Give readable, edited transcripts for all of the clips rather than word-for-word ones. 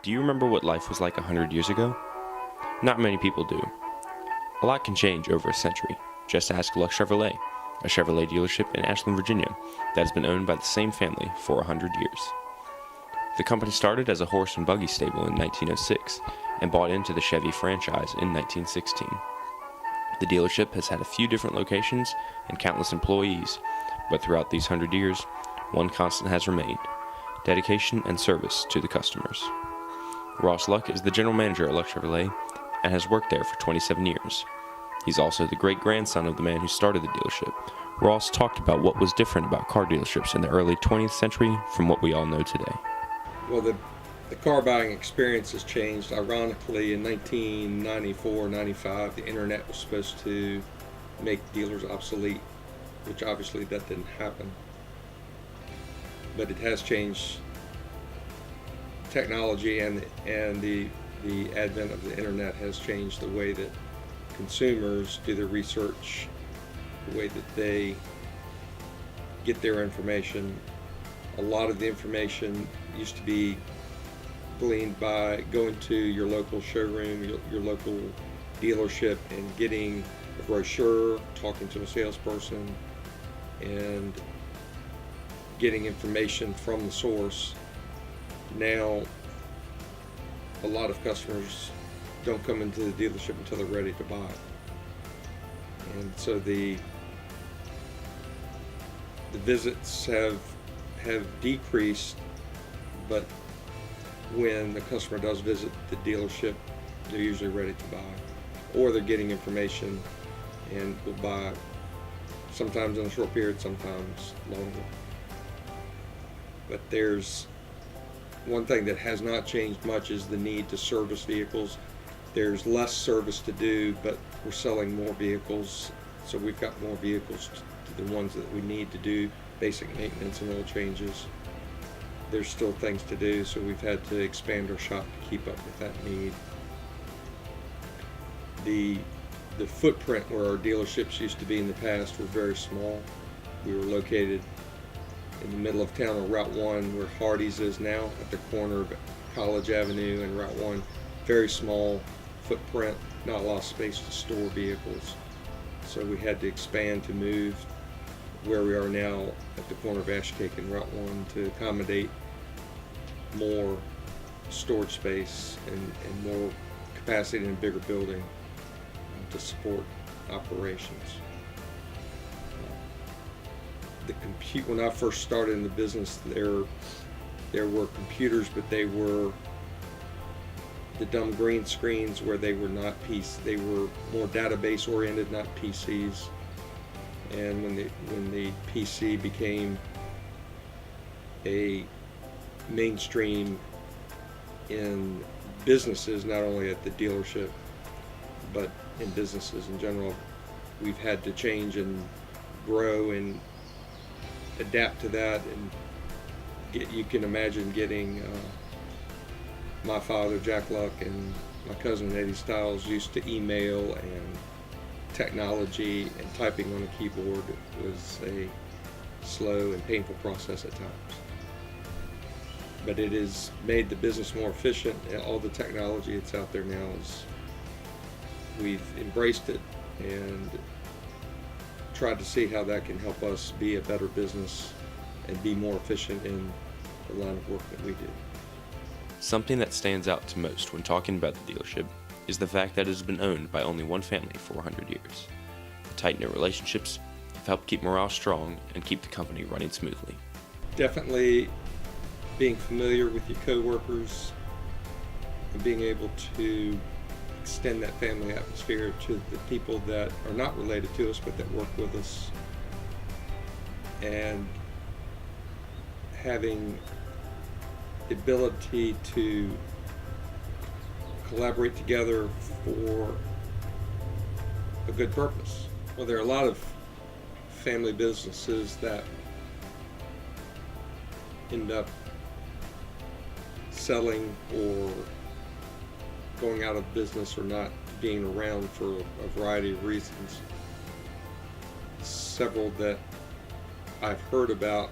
Do you remember what life was like 100 years ago? Not many people do. A lot can change over a century. Just ask Luck Chevrolet, a Chevrolet dealership in Ashland, Virginia, that has been owned by the same family for 100 years. The company started as a horse and buggy stable in 1906 and bought into the Chevy franchise in 1916. The dealership has had a few different locations and countless employees, but throughout these 100 years, one constant has remained: dedication and service to the customers. Ross Luck is the general manager at Luck Chevrolet and has worked there for 27 years. He's also the great-grandson of the man who started the dealership. Ross talked about what was different about car dealerships in the early 20th century from what we all know today. Well, the car buying experience has changed. Ironically, in 1994-95, the internet was supposed to make dealers obsolete, which obviously that didn't happen. But it has changed. Technology and the advent of the internet has changed the way that consumers do their research, the way that they get their information. A lot of the information used to be gleaned by going to your local showroom, your local dealership, and getting a brochure, talking to a salesperson, and getting information from the source. Now, a lot of customers don't come into the dealership until they're ready to buy. And so the visits have decreased, but when the customer does visit the dealership, they're usually ready to buy, or they're getting information and will buy, sometimes in a short period, sometimes longer. But there's one thing that has not changed much is the need to service vehicles. There's less service to do, but we're selling more vehicles, so we've got more vehicles to the ones that we need to do basic maintenance and oil changes. There's still things to do, so we've had to expand our shop to keep up with that need. The footprint where our dealerships used to be in the past were very small. We were located in the middle of town on Route 1 where Hardee's is now, at the corner of College Avenue and Route 1. Very small footprint, not a lot of space to store vehicles. So we had to expand to move where we are now at the corner of Ashcake and Route 1 to accommodate more storage space and more capacity in a bigger building to support operations. When I first started in the business, there were computers, but they were the dumb green screens where they were not PC. They were more database oriented, not PCs. And when the PC became a mainstream in businesses, not only at the dealership, but in businesses in general, we've had to change and grow and adapt to that. And you can imagine getting my father, Jack Luck, and my cousin, Eddie Stiles, used to email and technology, and typing on a keyboard was a slow and painful process at times. But it has made the business more efficient, and all the technology that's out there now we've embraced it and tried to see how that can help us be a better business and be more efficient in the line of work that we do. Something that stands out to most when talking about the dealership is the fact that it has been owned by only one family for 100 years. The tight-knit relationships have helped keep morale strong and keep the company running smoothly. Definitely being familiar with your coworkers and being able to extend that family atmosphere to the people that are not related to us but that work with us, and having the ability to collaborate together for a good purpose. Well, there are a lot of family businesses that end up selling or going out of business or not being around for a variety of reasons. Several that I've heard about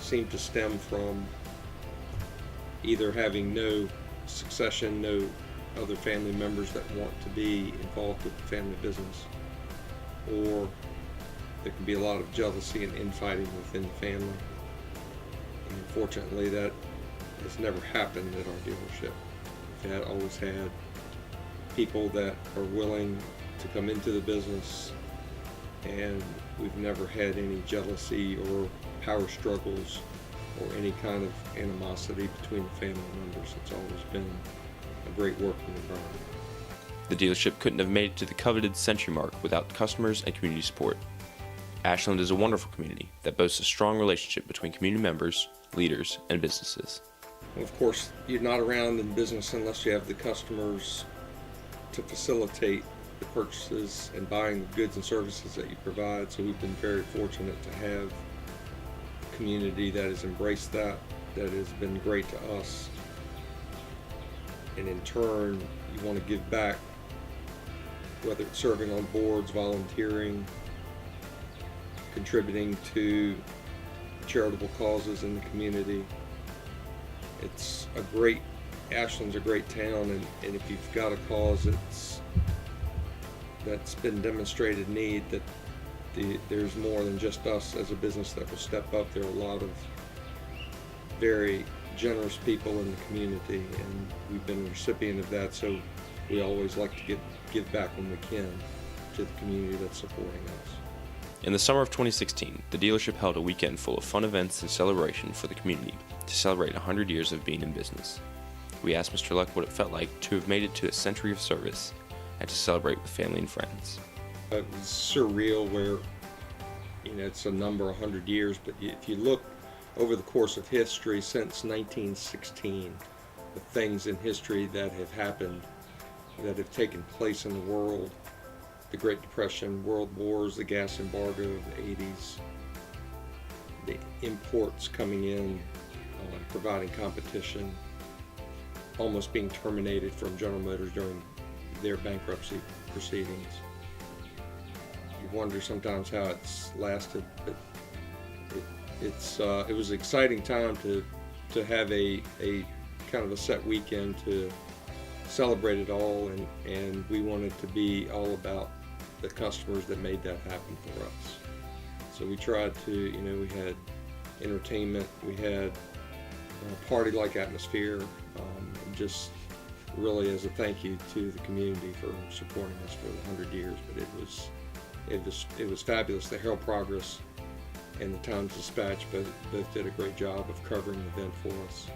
seem to stem from either having no succession, no other family members that want to be involved with the family business, or there can be a lot of jealousy and infighting within the family. And fortunately, that has never happened at our dealership. We've always had people that are willing to come into the business, and we've never had any jealousy or power struggles or any kind of animosity between the family members. It's always been a great working environment. The dealership couldn't have made it to the coveted century mark without customers and community support. Ashland is a wonderful community that boasts a strong relationship between community members, leaders, and businesses. Of course, you're not around in business unless you have the customers to facilitate the purchases and buying the goods and services that you provide. So we've been very fortunate to have a community that has embraced that has been great to us. And in turn, you want to give back, whether it's serving on boards, volunteering, contributing to charitable causes in the community. Ashland's a great town, and if you've got a cause that's been demonstrated need, that there's more than just us as a business that will step up. There are a lot of very generous people in the community, and we've been a recipient of that, so we always like to give back when we can to the community that's supporting us. In the summer of 2016, the dealership held a weekend full of fun events and celebration for the community to celebrate 100 years of being in business. We asked Mr. Luck what it felt like to have made it to a century of service and to celebrate with family and friends. It was surreal where, it's a number 100 years, but if you look over the course of history since 1916, the things in history that have happened, that have taken place in the world, the Great Depression, World Wars, the gas embargo of the 80s, the imports coming in, providing competition, almost being terminated from General Motors during their bankruptcy proceedings. You wonder sometimes how it's lasted, but it was an exciting time to have a kind of a set weekend to celebrate it all, and we wanted to be all about the customers that made that happen for us. So we tried to, we had entertainment, we had a party-like atmosphere, just really as a thank you to the community for supporting us for 100 years. But it was fabulous. The Herald Progress and the Times Dispatch both did a great job of covering the event for us,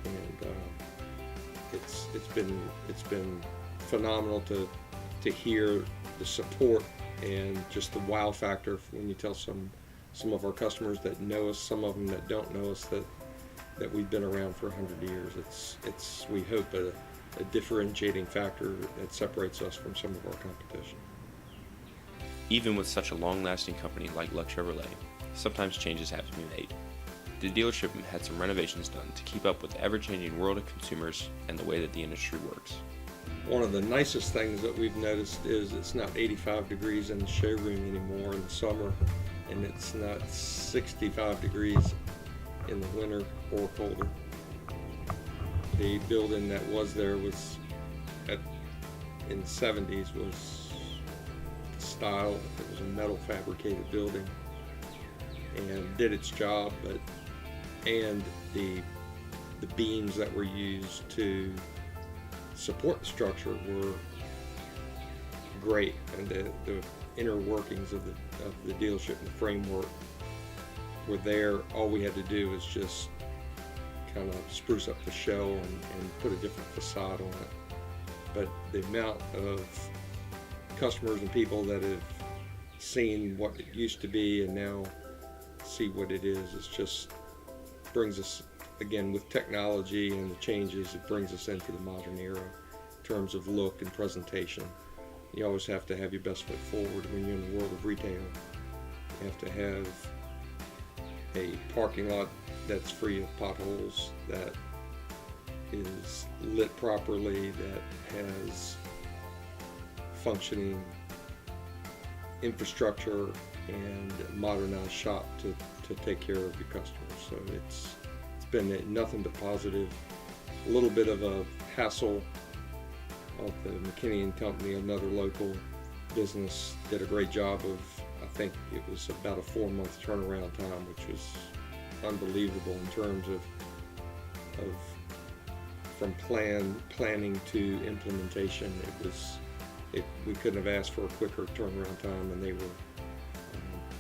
and it's been phenomenal to hear the support and just the wow factor when you tell some of our customers that know us, some of them that don't know us, that we've been around for 100 years. It's we hope a differentiating factor that separates us from some of our competition. Even with such a long-lasting company like Luck Chevrolet, sometimes changes have to be made. The dealership had some renovations done to keep up with the ever-changing world of consumers and the way that the industry works. One of the nicest things that we've noticed is it's not 85 degrees in the showroom anymore in the summer, and it's not 65 degrees in the winter or colder. The building that was there was in the 70s was the style. It was a metal fabricated building and did its job, and the beams that were used to support the structure were great, and the inner workings of the dealership and the framework were there. All we had to do was just kind of spruce up the shell and put a different facade on it. But the amount of customers and people that have seen what it used to be and now see what it is just brings us, again, with technology and the changes, it brings us into the modern era in terms of look and presentation. You always have to have your best foot forward when you're in the world of retail. You have to have a parking lot that's free of potholes, that is lit properly, that has functioning infrastructure and modernized shop to take care of your customers. So it's been nothing but positive. A little bit of a hassle of the McKinney and Company, another local business, did a great job of, I think it was about a 4-month turnaround time, which was unbelievable in terms of from planning to implementation. We couldn't have asked for a quicker turnaround time, and they were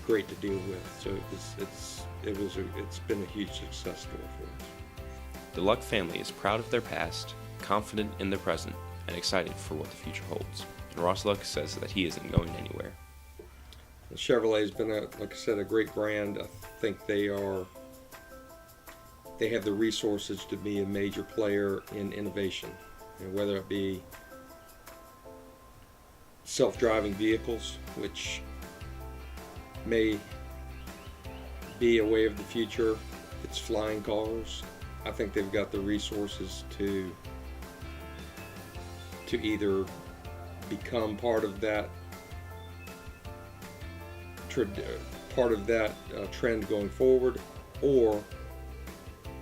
great to deal with. So it's been a huge success story for us. The Luck family is proud of their past, confident in the present, and excited for what the future holds. And Ross Luck says that he isn't going anywhere. Chevrolet has been, like I said, a great brand. I think they have the resources to be a major player in innovation, and whether it be self-driving vehicles, which may be a way of the future. It's flying cars. I think they've got the resources to either become part of that trend going forward, or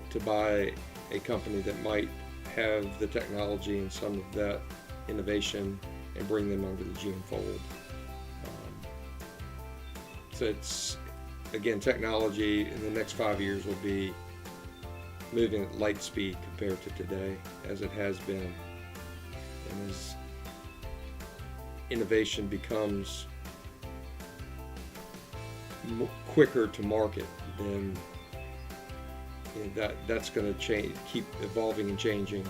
to buy a company that might have the technology and some of that innovation and bring them under the GM fold. So it's, again, technology in the next 5 years will be moving at light speed compared to today, as it has been. And as innovation becomes quicker to market, then that's going to change, keep evolving and changing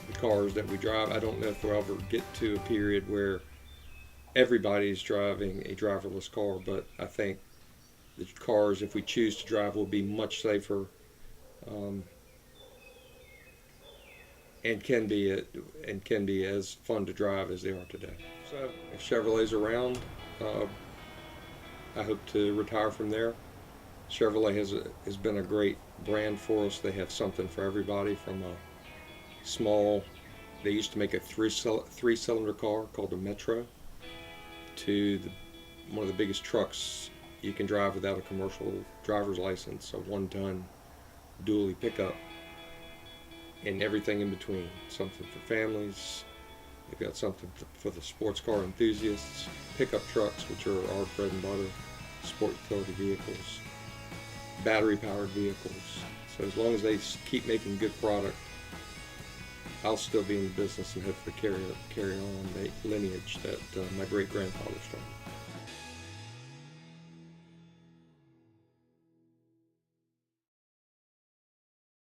the cars that we drive. I don't know if we'll ever get to a period where everybody's driving a driverless car, but I think the cars, if we choose to drive, will be much safer, and can be as fun to drive as they are today. So if Chevrolet's around, I hope to retire from there. Chevrolet has been a great brand for us. They have something for everybody, from a small, they used to make a three-cylinder car called a Metro, to one of the biggest trucks you can drive without a commercial driver's license, a 1-ton dually pickup, and everything in between. Something for families. They've got something for the sports car enthusiasts, pickup trucks, which are our bread and butter, sport utility vehicles, battery-powered vehicles. So as long as they keep making good product, I'll still be in the business and hopefully carry on the lineage that my great-grandfather started.